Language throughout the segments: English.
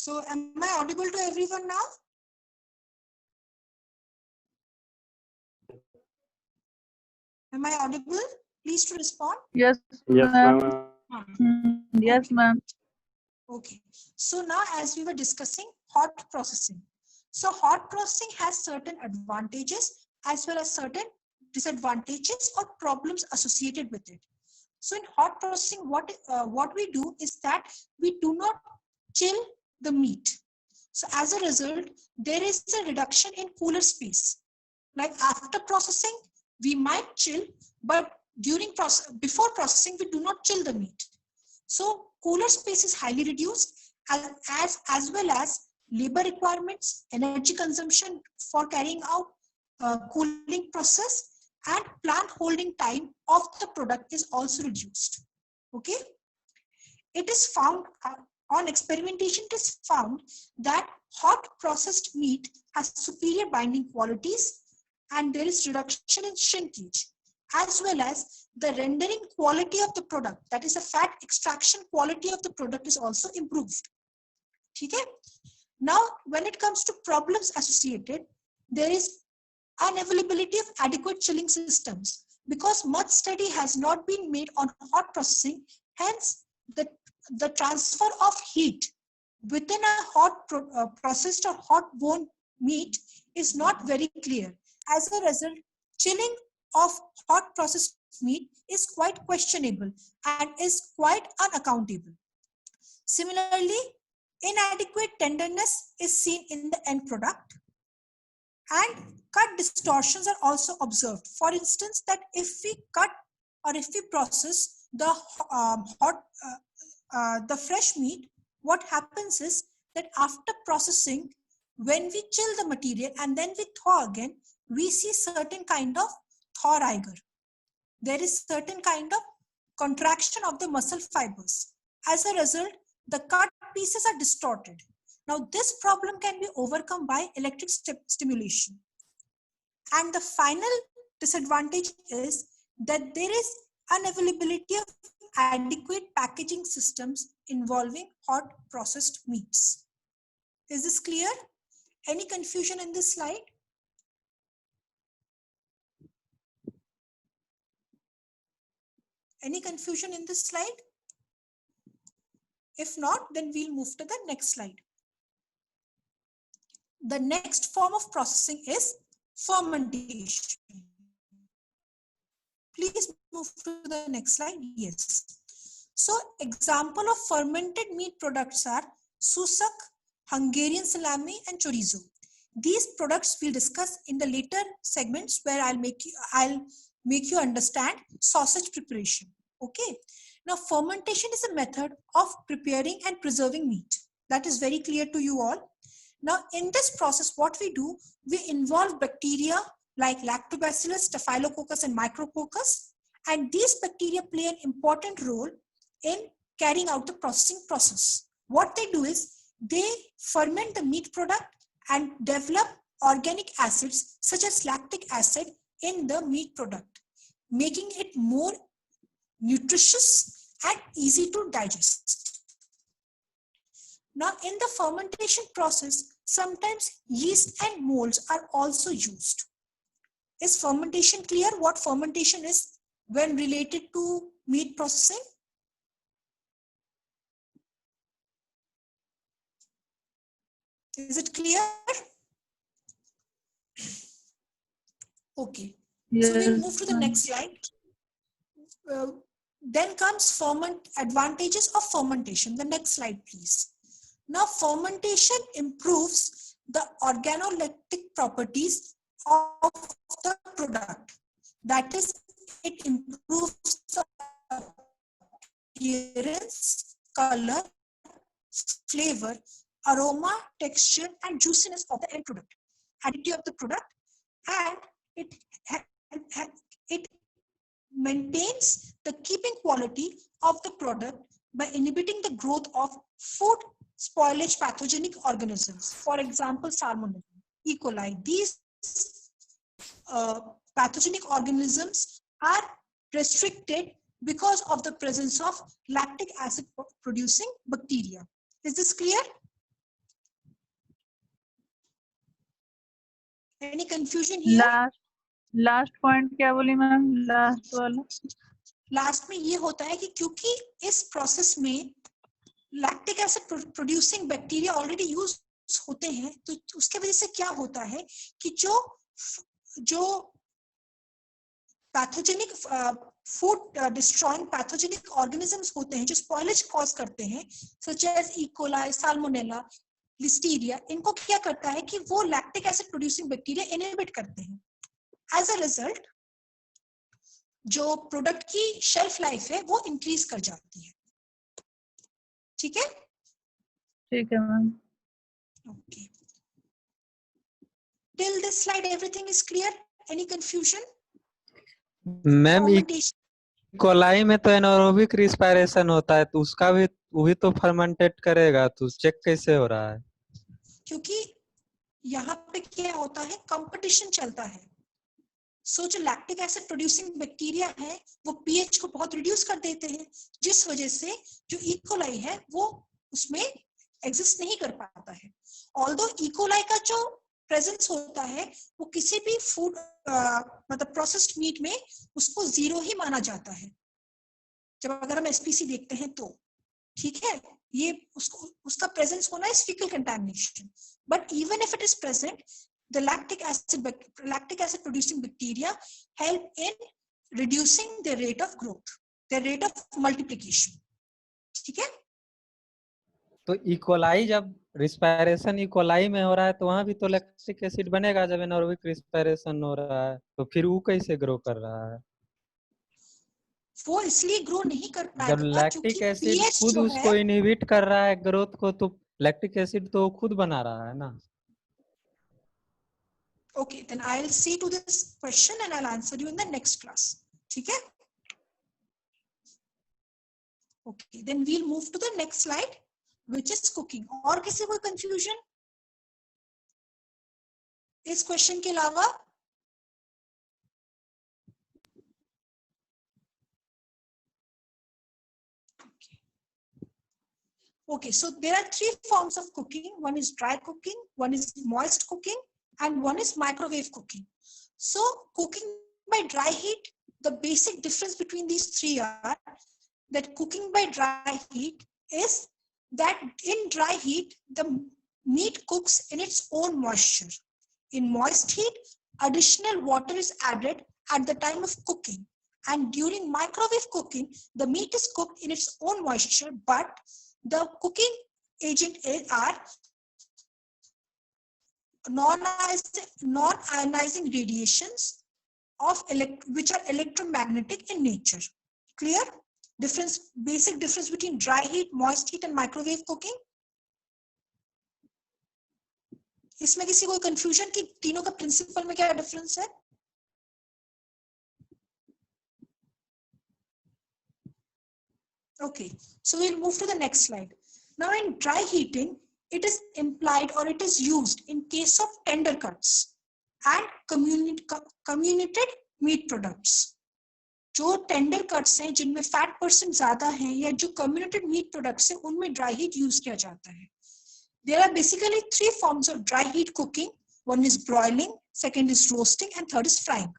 So am I audible to everyone now? Am I audible? Please to respond. Yes, Yes, ma'am. ma'am. Yes, Okay. ma'am. Okay. So now as we were discussing hot processing. So hot processing has certain advantages as well as certain disadvantages or problems associated with it. So in hot processing, what we do is that we do not chill the meat. So as a result, there is a reduction in cooler space. Like after processing, we might chill, but before processing, we do not chill the meat. So cooler space is highly reduced as well as labor requirements, energy consumption for carrying out cooling process, and plant holding time of the product is also reduced. Okay. It is found on experimentation, it is found that hot processed meat has superior binding qualities and there is reduction in shrinkage, as well as the rendering quality of the product, that is the fat extraction quality of the product is also improved. Okay? Now, when it comes to problems associated, there is unavailability of adequate chilling systems because much study has not been made on hot processing. Hence, the transfer of heat within a processed or hot bone meat is not very clear. As a result, chilling of hot processed meat is quite questionable and is quite unaccountable. Similarly, inadequate tenderness is seen in the end product, and cut distortions are also observed. For instance, that if we cut or if we process the the fresh meat, what happens is that after processing, when we chill the material and then we thaw again, we see certain kind of thaw rigor. There is certain kind of contraction of the muscle fibers. As a result, the cut pieces are distorted. Now, this problem can be overcome by electric stimulation. And the final disadvantage is that there is unavailability of adequate packaging systems involving hot processed meats. Is this clear? Any confusion in this slide? Any confusion in this slide? If not, then we'll move to the next slide. The next form of processing is fermentation. Please move to the next slide. Yes. So example of fermented meat products are susak, Hungarian salami, and chorizo. These products we'll discuss in the later segments where I'll make you understand sausage preparation. Okay. Now fermentation is a method of preparing and preserving meat. That is very clear to you all. Now in this process, what we do, we involve bacteria like Lactobacillus, Staphylococcus, and Micrococcus, and these bacteria play an important role in carrying out the processing process. What they do is they ferment the meat product and develop organic acids such as lactic acid in the meat product, making it more nutritious and easy to digest. Now in the fermentation process, sometimes yeast and molds are also used. Is fermentation clear? What fermentation is when related to meat processing? Is it clear? Okay. Yes, so we'll move to the next slide. Then comes advantages of fermentation. The next slide, please. Now, fermentation improves the organoleptic properties of the product. That is, it improves the appearance, color, flavor, aroma, texture, and juiciness of the end product, acidity of the product, and it maintains the keeping quality of the product by inhibiting the growth of food spoilage pathogenic organisms. For example, Salmonella, E. coli. These pathogenic organisms are restricted because of the presence of lactic acid producing bacteria. Is this clear? Any confusion here? Last point क्या बोली ma'am? Last वाला last में ये होता है कि क्योंकि इस प्रोसेस में lactic acid producing bacteria already use होते हैं, तो उसके वजह से क्या होता है कि जो pathogenic food destroying pathogenic organisms होते हैं जो स्पॉइलेज कॉज करते हैं, such as E coli, salmonella, listeria, इनको क्या करता है कि वो lactic acid producing bacteria inhibit करते हैं. एज अ रिजल्ट जो प्रोडक्ट की शेल्फ लाइफ है वो इंक्रीज कर जाती है. ठीक है? ठीक है ma'am. Okay. Till this slide everything is clear? Any confusion? Ma'am coli में तो एनारोबिक रिस्पायरेशन होता है, तो उसका भी वही तो फर्मेंटेट करेगा, तो चेक कैसे हो रहा है? क्योंकि यहाँ पे क्या होता है, कंपटीशन चलता है. सो जो लैक्टिक एसिड प्रोड्यूसिंग बैक्टीरिया है वो पीएच को बहुत रिड्यूस कर देते हैं, जिस वजह से जो इकोलाई है वो उसमें एग्जिस्ट नहीं कर पाता है. ऑल्दो इकोलाई का जो प्रेजेंस होता है वो किसी भी फूड मतलब प्रोसेस्ड मीट में उसको जीरो ही माना जाता है जब अगर हम एसपीसी देखते हैं तो. ठीक है, ये उसका प्रेजेंस होना is faecal contamination. But even if it is present, the lactic acid producing bacteria help in reducing their rate of growth, their rate of multiplication. ठीक है? तो इकोलाई जब रिस्पायरेशन इकोलाई में हो रहा है तो वहां भी तो लैक्टिक एसिड बनेगा जब एनारोबिक रिस्पायरेशन हो रहा है, तो फिर वो कैसे ग्रो कर रहा है? वो इसलिए ग्रो नहीं कर पाएगा जब लैक्टिक एसिड pH खुद जो उसको इनहिबिट कर रहा है ग्रोथ को, तो लैक्टिक एसिड तो खुद बना रहा है ना. Okay, then I'll see to this question and I'll answer you in the next class. ठीक है? Okay, then we'll move to the next slide, which is cooking. और किसी कोई confusion इस question के अलावा? Okay, so there are three forms of cooking. One is dry cooking, one is moist cooking, and one is microwave cooking. So cooking by dry heat, the basic difference between these three are that cooking by dry heat is that in dry heat, the meat cooks in its own moisture. In moist heat, additional water is added at the time of cooking. And during microwave cooking, the meat is cooked in its own moisture, but the cooking agent are non-ionizing radiations of which are electromagnetic in nature. Clear? Basic difference between dry heat, moist heat and microwave cooking. इसमें किसी कोई confusion कि तीनों का principal में क्या difference है? Okay, so we'll move to the next slide. Now in dry heating, it is implied or it is used in case of tender cuts and comminuted meat products. जो tender cuts हैं जिनमें fat percent ज्यादा है या जो कम्युनिटेड meet products हैं उनमें dry heat use किया जाता है. There are basically three forms of dry heat cooking. One is broiling, second is roasting, and third is frying.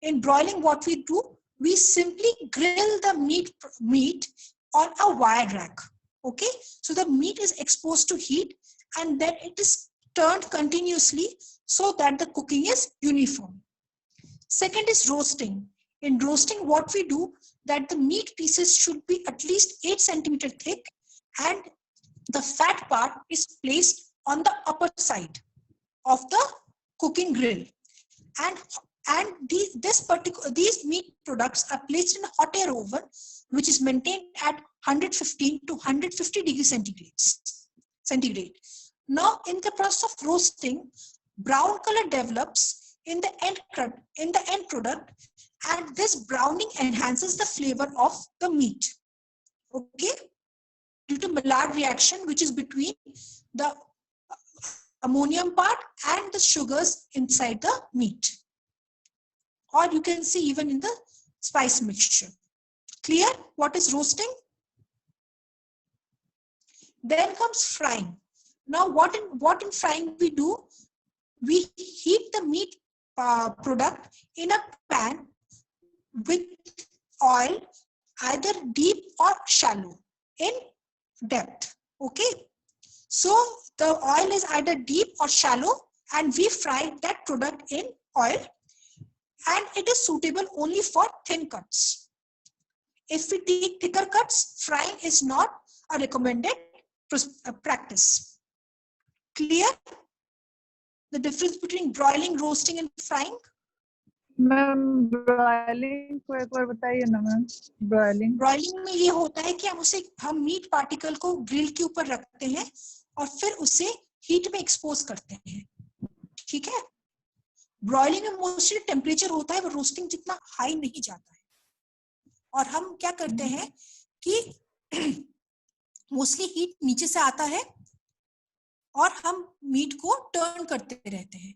In broiling, what we do, we simply grill the meat on a wire rack. Okay, so the meat is exposed to heat and then it is turned continuously so that the cooking is uniform. Second is roasting. In roasting, what we do, that the meat pieces should be at least 8 centimeters thick and the fat part is placed on the upper side of the cooking grill. And these meat products are placed in a hot air oven, which is maintained at 115 to 150 degrees centigrade. Now, in the process of roasting, brown color develops in the end product, and this browning enhances the flavor of the meat. Okay, due to Maillard reaction, which is between the ammonium part and the sugars inside the meat. Or you can see even in the spice mixture. Clear what is roasting? Then comes frying. Now what in frying we do, we heat the meat product in a pan with oil, either deep or shallow in depth. Okay, so the oil is either deep or shallow, and we fry that product in oil, and it is suitable only for thin cuts. If we take thicker cuts, frying is not a recommended practice. Clear? The difference between broiling, roasting and frying? Ma'am broiling को एक बार बताइए ना ma'am. Broiling में ये होता है कि हम मीट पार्टिकल को ग्रिल के ऊपर रखते हैं और फिर उसे हीट में एक्सपोज करते हैं. ठीक है. ब्रॉयलिंग में मोस्टली टेम्परेचर होता है, वो रोस्टिंग जितना हाई नहीं जाता है. और हम क्या करते हैं कि मोस्टली हीट नीचे से आता है और हम मीट को टर्न करते रहते हैं,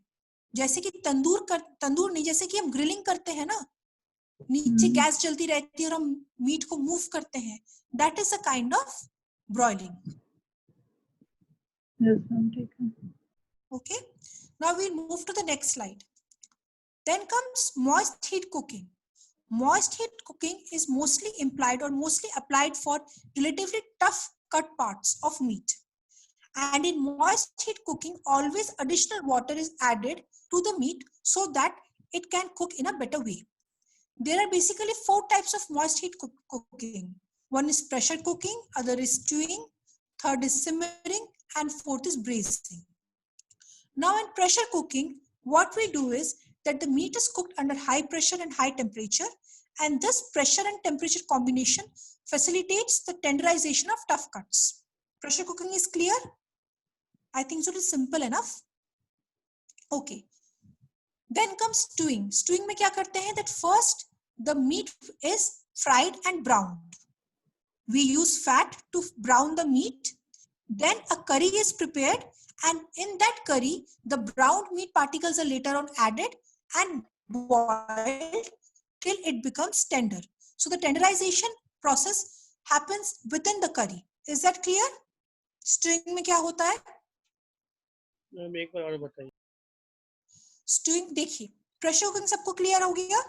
जैसे कि तंदूर नहीं, जैसे कि हम ग्रिलिंग करते हैं ना, नीचे गैस जलती रहती है और हम मीट को मूव करते हैं. That is a kind of broiling. Okay, now we'll move to the next slide. Then comes moist heat cooking. Moist heat cooking is mostly implied or mostly applied for relatively tough cut parts of meat. And in moist heat cooking, always additional water is added to the meat so that it can cook in a better way. There are basically 4 types of moist heat cooking. One is pressure cooking, other is stewing, third is simmering, and fourth is braising. Now in pressure cooking, what we do is that the meat is cooked under high pressure and high temperature, and this pressure and temperature combination facilitates the tenderization of tough cuts. Pressure cooking is clear? I think so, it is simple enough. Okay. Then comes stewing. Stewing में क्या करते हैं? That first the meat is fried and browned. We use fat to brown the meat. Then a curry is prepared, and in that curry, the browned meat particles are later on added and boiled till it becomes tender. So the tenderization process happens within the curry. Is that clear? Stewing में क्या होता है? एक बार और बताइए. Stewing देखिए, pressure cooking सबको clear हो गया.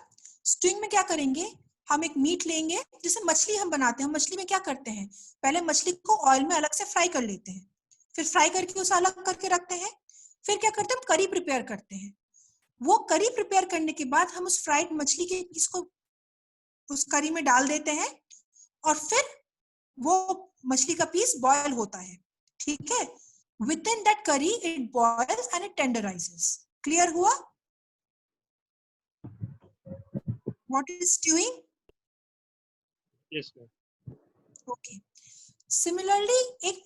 स्टूइंग में क्या करेंगे? हम एक मीट लेंगे, जैसे मछली हम बनाते हैं. हम मछली में क्या करते हैं? पहले मछली को ऑयल में अलग से फ्राई कर लेते हैं, फिर फ्राई करके उसे अलग करके रखते हैं. फिर क्या करते हैं? हम करी प्रिपेयर करते हैं. वो करी प्रिपेयर करने के बाद हम उस फ्राइड मछली के इसको उस करी में डाल देते हैं और फिर वो मछली का पीस बॉयल होता है. ठीक है. Within that curry, it boils and it tenderizes. Clear हुआ? What is stewing? Yes, ma'am. Okay. Similarly, एक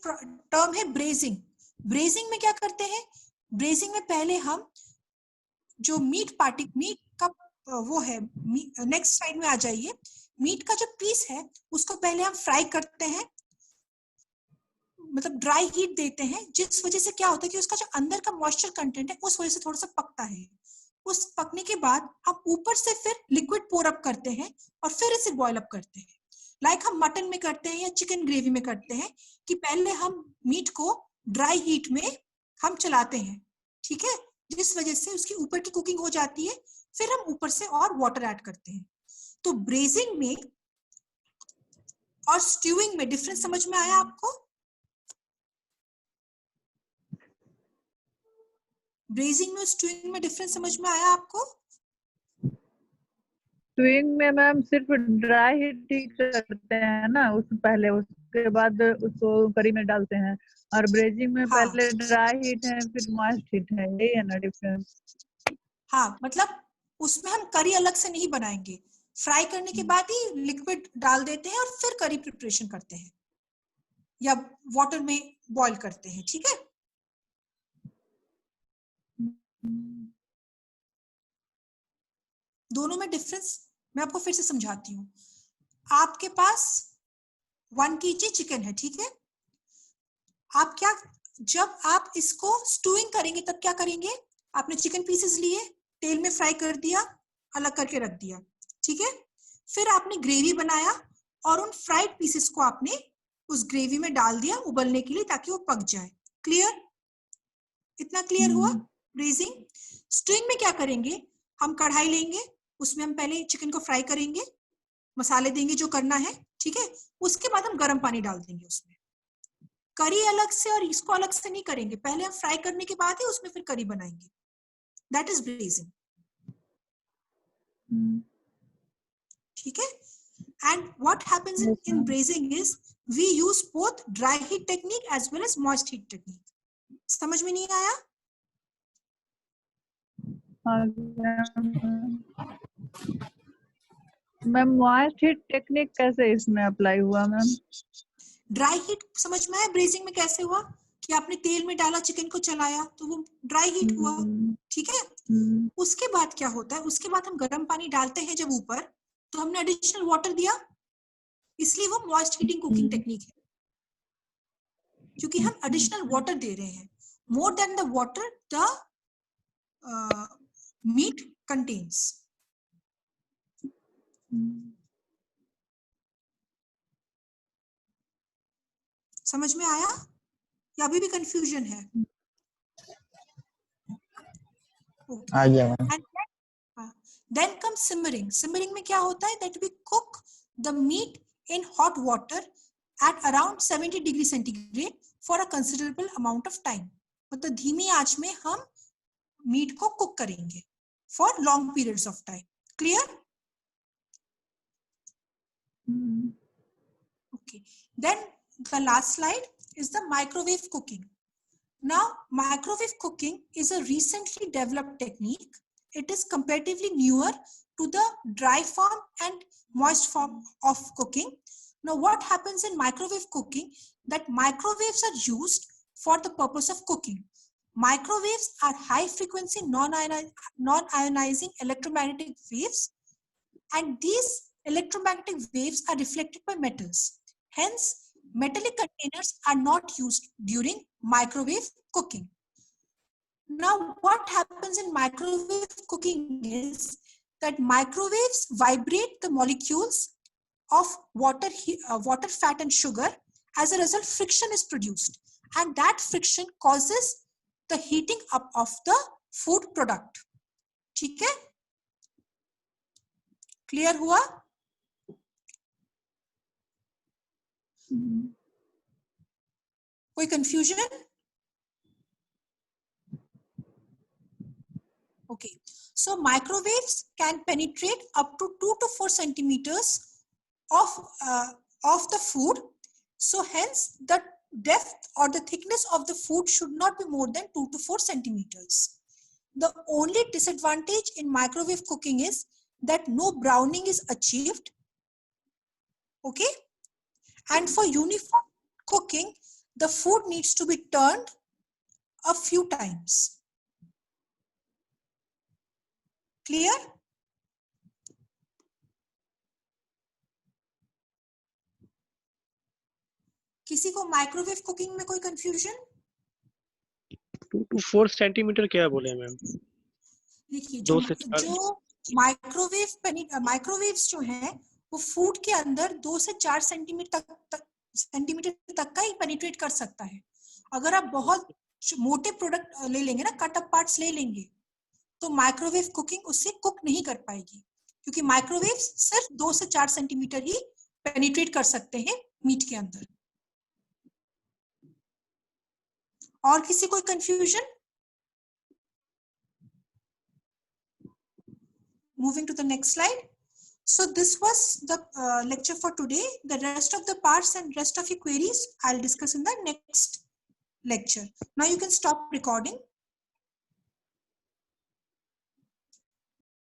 टर्म है ब्रेजिंग. ब्रेजिंग में क्या करते हैं? ब्रेजिंग में पहले हम जो मीट का वो है, नेक्स्ट स्लाइड में आ जाइए. मीट का जो पीस है उसको पहले हम फ्राई करते हैं, मतलब ड्राई हीट देते हैं, जिस वजह से क्या होता है कि उसका जो अंदर का मॉइस्चर कंटेंट है उस वजह से थोड़ा सा पकता है. उस पकने के बाद हम ऊपर से फिर लिक्विड पोर अप करते हैं और फिर इसे बॉयल अप करते हैं. लाइक हम मटन में करते हैं या चिकन ग्रेवी में करते हैं कि पहले हम मीट को ड्राई हीट में हम चलाते हैं. ठीक है. जिस वजह से उसकी ऊपर की कुकिंग हो जाती है, फिर हम ऊपर से और वाटर ऐड करते हैं. तो ब्रेजिंग में और स्ट्यूइंग में डिफरेंस समझ में आया आपको? ब्रेजिंग में स्ट्यूइंग में डिफरेंस समझ में आया आपको? स्ट्यूइंग में मैम सिर्फ ड्राई हीट ही करते हैं ना, उससे पहले, उसके बाद उसको करी में डालते हैं. और ब्रेजिंग में हाँ. पहले ड्राई हीट है फिर मॉइस्ट हीट है, यही है ना डिफरेंस? हाँ, मतलब उसमें हम करी अलग से नहीं बनाएंगे. फ्राई करने के बाद ही लिक्विड डाल देते हैं और फिर करी प्रिपरेशन करते हैं या वाटर में बॉईल करते हैं. ठीक है. दोनों में डिफरेंस मैं आपको फिर से समझाती हूँ. आपके पास 1 kg चिकन है. ठीक है. जब आप इसको स्टूइंग करेंगे तब क्या करेंगे? आपने चिकन पीसेस लिए, तेल में फ्राई कर दिया, अलग करके रख दिया. ठीक है. फिर आपने ग्रेवी बनाया और उन फ्राइड पीसेस को आपने उस ग्रेवी में डाल दिया उबलने के लिए ताकि वो पक जाए. क्लियर? इतना क्लियर हुआ? ब्रेजिंग। स्टीइंग में क्या करेंगे, हम कढ़ाई लेंगे, उसमें हम पहले चिकन को फ्राई करेंगे, मसाले देंगे जो करना है, ठीक है। उसके बाद हम गर्म पानी डाल देंगे उसमें। करी अलग से और इसको अलग से नहीं करेंगे, पहले हम फ्राई करने के बाद ही उसमें फिर करी बनाएंगे। दैट इज ब्रेजिंग, ठीक है। And what happens in braising is we use both dry heat technique as well as moist heat technique. समझ में नहीं आया? मैम मॉइस्ट हीट टेक्निक कैसे इसमें अप्लाई हुआ मैम? ड्राई हीट समझ में आया ब्रेजिंग में कैसे हुआ कि आपने तेल में डाला, चिकन को चलाया तो वो ड्राई हीट हुआ, ठीक है। उसके बाद क्या होता है, उसके बाद हम गर्म पानी डालते हैं जब ऊपर, तो हमने एडिशनल वाटर दिया, इसलिए वो मॉइस्ट हीटिंग कुकिंग टेक्निक है, क्योंकि हम एडिशनल वाटर दे रहे हैं। More than the water the meat contains. समझ में आया या अभी भी कंफ्यूजन है? आ गया ma'am. Then comes simmering. Simmering में क्या होता है, that we cook the meat in hot water at around 70 degree centigrade for a considerable amount of time. मतलब धीमी आंच में हम मीट को कुक करेंगे for long periods of time. Clear? Okay. Then the last slide is the microwave cooking. Now, microwave cooking is a recently developed technique. It is comparatively newer to the dry form and moist form of cooking. Now, what happens in microwave cooking? That microwaves are used for the purpose of cooking. Microwaves are high-frequency, non-ionizing electromagnetic waves, and these electromagnetic waves are reflected by metals. Hence, metallic containers are not used during microwave cooking. Now, what happens in microwave cooking is that microwaves vibrate the molecules of water, fat, and sugar. As a result, friction is produced, and that friction causes the heating up of the food product. ठीक है? Clear हुआ? कोई confusion? Okay, so microwaves can penetrate up to 2 to 4 centimeters of the food. So hence the depth or the thickness of the food should not be more than 2 to 4 centimeters. The only disadvantage in microwave cooking is that no browning is achieved. Okay, and for uniform cooking, the food needs to be turned a few times. Clear? किसी को microwave cooking में कोई confusion? 2 to 4 centimetre क्या बोले ma'am? देखिए जो microwaves जो हैं वो फूड के अंदर 2 से 4 सेंटीमीटर तक का ही पेनिट्रेट कर सकता है। अगर आप बहुत मोटे प्रोडक्ट ले लेंगे ना, कट अप पार्ट्स ले लेंगे, तो माइक्रोवेव कुकिंग उससे कुक नहीं कर पाएगी, क्योंकि माइक्रोवेव सिर्फ 2 से 4 सेंटीमीटर ही पेनिट्रेट कर सकते हैं मीट के अंदर। और किसी कोई confusion? Moving to the next slide. So this was the lecture for today. The rest of the parts and rest of your queries I'll discuss in the next lecture. Now you can stop recording.